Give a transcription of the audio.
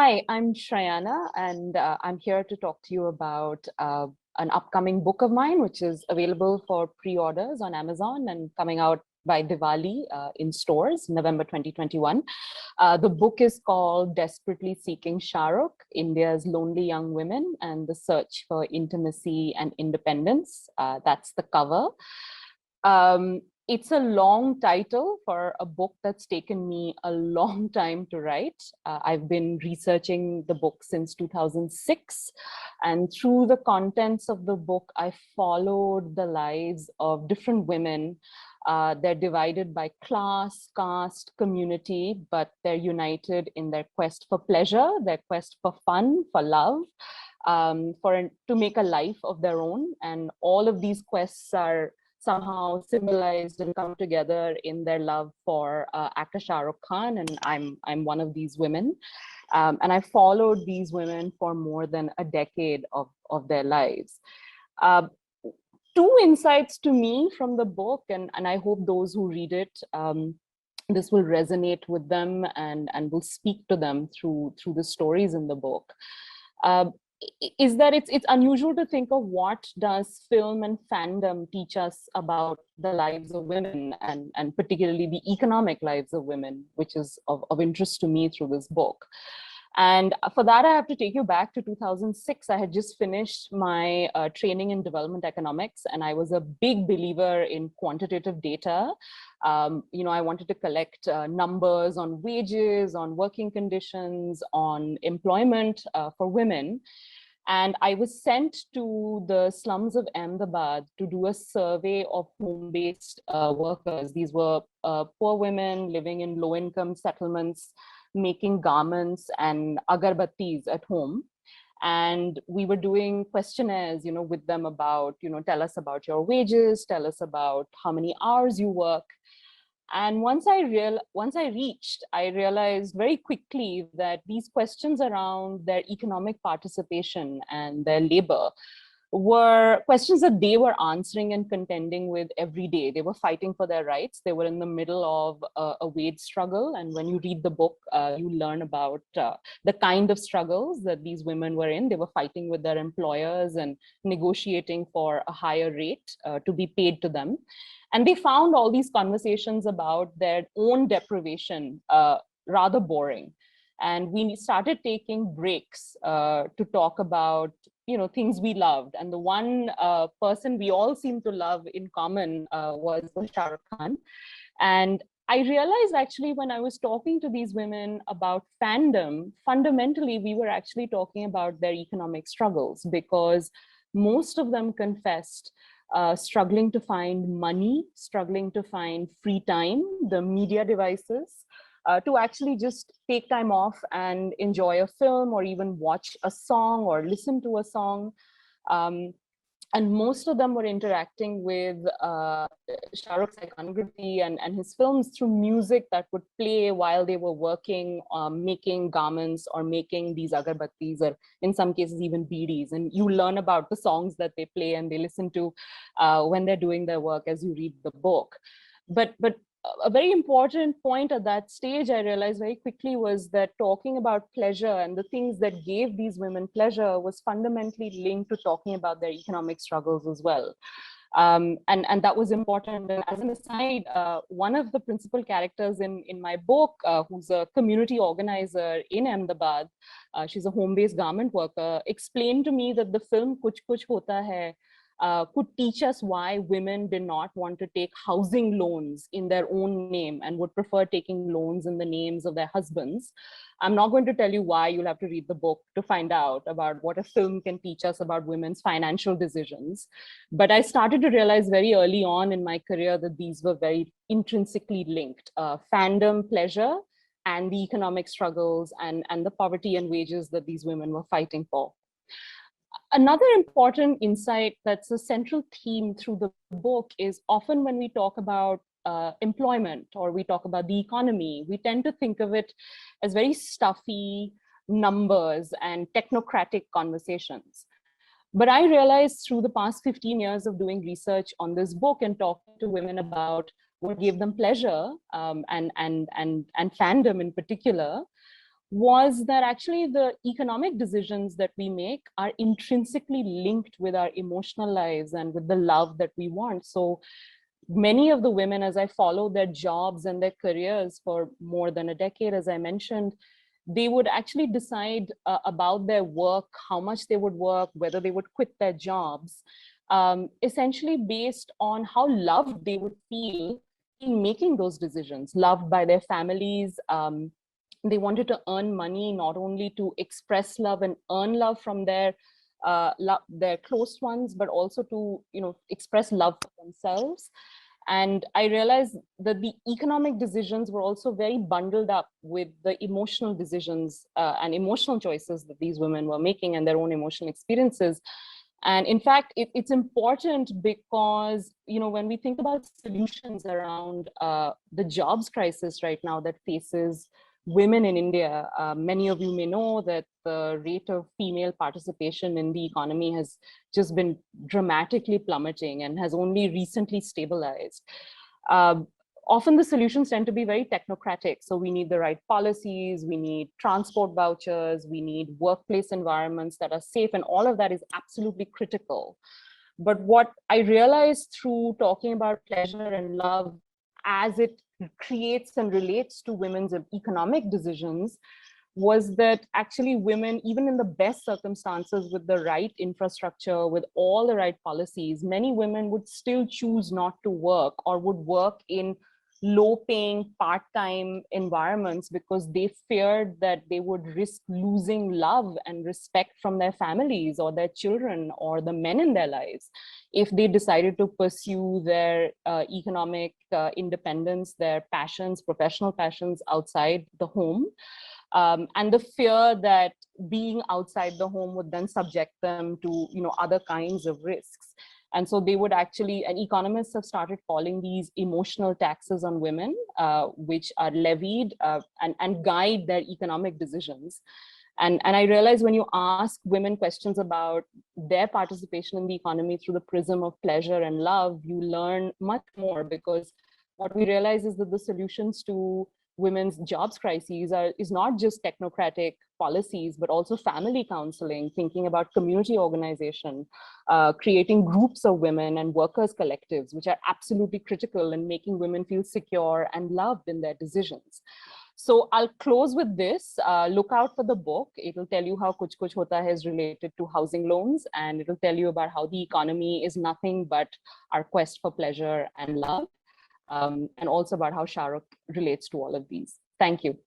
Hi, I'm Shrayana, and I'm here to talk to you about an upcoming book of mine, which is available for pre-orders on Amazon and coming out by Diwali in stores, November 2021. The book is called Desperately Seeking Shah Rukh, India's Lonely Young Women and the Search for Intimacy and Independence. That's the cover. It's a long title for a book that's taken me a long time to write. I've been researching the book since 2006. And through the contents of the book, I followed the lives of different women. They're divided by class, caste, community, but they're united in their quest for pleasure, their quest for fun, for love, to make a life of their own. And all of these quests are somehow symbolized and come together in their love for actor Shah Rukh Khan, and I'm one of these women. And I followed these women for more than a decade of their lives. Two insights to me from the book, and I hope those who read it, this will resonate with them and will speak to them through the stories in the book. Is that it's unusual to think of what does film and fandom teach us about the lives of women and particularly the economic lives of women, which is of interest to me through this book. And for that, I have to take you back to 2006. I had just finished my training in development economics, and I was a big believer in quantitative data. I wanted to collect numbers on wages, on working conditions, on employment for women. And I was sent to the slums of Ahmedabad to do a survey of home-based workers. These were poor women living in low-income settlements, making garments and agarbattis at home. And we were doing questionnaires, with them about, tell us about your wages, tell us about how many hours you work. And once I reached, I realized very quickly that these questions around their economic participation and their labor were questions that they were answering and contending with every day. They were fighting for their rights. They were in the middle of a wage struggle. And when you read the book, you learn about the kind of struggles that these women were in. They were fighting with their employers and negotiating for a higher rate to be paid to them. And they found all these conversations about their own deprivation rather boring. And we started taking breaks to talk about things we loved. And the one person we all seemed to love in common was Shah Rukh Khan. And I realized actually when I was talking to these women about fandom, fundamentally, we were actually talking about their economic struggles, because most of them confessed struggling to find money, struggling to find free time, the media devices, to actually just take time off and enjoy a film or even watch a song or listen to a song. And most of them were interacting with Shah Rukh's iconography and his films through music that would play while they were working, making garments or making these agarbattis, or in some cases even beedis. And you learn about the songs that they play and they listen to when they're doing their work as you read the book. But a very important point at that stage, I realized very quickly, was that talking about pleasure and the things that gave these women pleasure was fundamentally linked to talking about their economic struggles as well. And that was important. And as an aside, one of the principal characters in my book, who's a community organizer in Ahmedabad, she's a home-based garment worker, explained to me that the film Kuch Kuch Hota Hai could teach us why women did not want to take housing loans in their own name and would prefer taking loans in the names of their husbands. I'm not going to tell you why. You'll have to read the book to find out about what a film can teach us about women's financial decisions. But I started to realize very early on in my career that these were very intrinsically linked. Fandom, pleasure, and the economic struggles and the poverty and wages that these women were fighting for. Another important insight that's a central theme through the book is often when we talk about employment or we talk about the economy, we tend to think of it as very stuffy numbers and technocratic conversations. But I realized through the past 15 years of doing research on this book and talking to women about what gave them pleasure and fandom in particular, was that actually the economic decisions that we make are intrinsically linked with our emotional lives and with the love that we want. So many of the women, as I followed their jobs and their careers for more than a decade, as I mentioned, they would actually decide about their work, how much they would work, whether they would quit their jobs, essentially based on how loved they would feel in making those decisions, loved by their families. They wanted to earn money, not only to express love and earn love from their close ones, but also to, express love for themselves. And I realized that the economic decisions were also very bundled up with the emotional decisions and emotional choices that these women were making and their own emotional experiences. And in fact, it's important because, when we think about solutions around the jobs crisis right now that faces women in India, many of you may know that the rate of female participation in the economy has just been dramatically plummeting and has only recently stabilized. Often the solutions tend to be very technocratic. So we need the right policies, we need transport vouchers, we need workplace environments that are safe, and all of that is absolutely critical. But what I realized through talking about pleasure and love as it creates and relates to women's economic decisions was that actually women, even in the best circumstances with the right infrastructure, with all the right policies, many women would still choose not to work or would work in low-paying part-time environments because they feared that they would risk losing love and respect from their families or their children or the men in their lives if they decided to pursue their economic independence, their passions, professional passions outside the home. And the fear that being outside the home would then subject them to, other kinds of risks. And so they would actually, and economists have started calling these emotional taxes on women, which are levied and guide their economic decisions. And I realize when you ask women questions about their participation in the economy through the prism of pleasure and love, you learn much more, because what we realize is that the solutions to women's jobs crises is not just technocratic policies, but also family counseling, thinking about community organization, creating groups of women and workers' collectives, which are absolutely critical in making women feel secure and loved in their decisions. So I'll close with this. Look out for the book. It'll tell you how Kuch Kuch Hota Hai is related to housing loans, and it'll tell you about how the economy is nothing but our quest for pleasure and love. And also about how Shah Rukh relates to all of these. Thank you.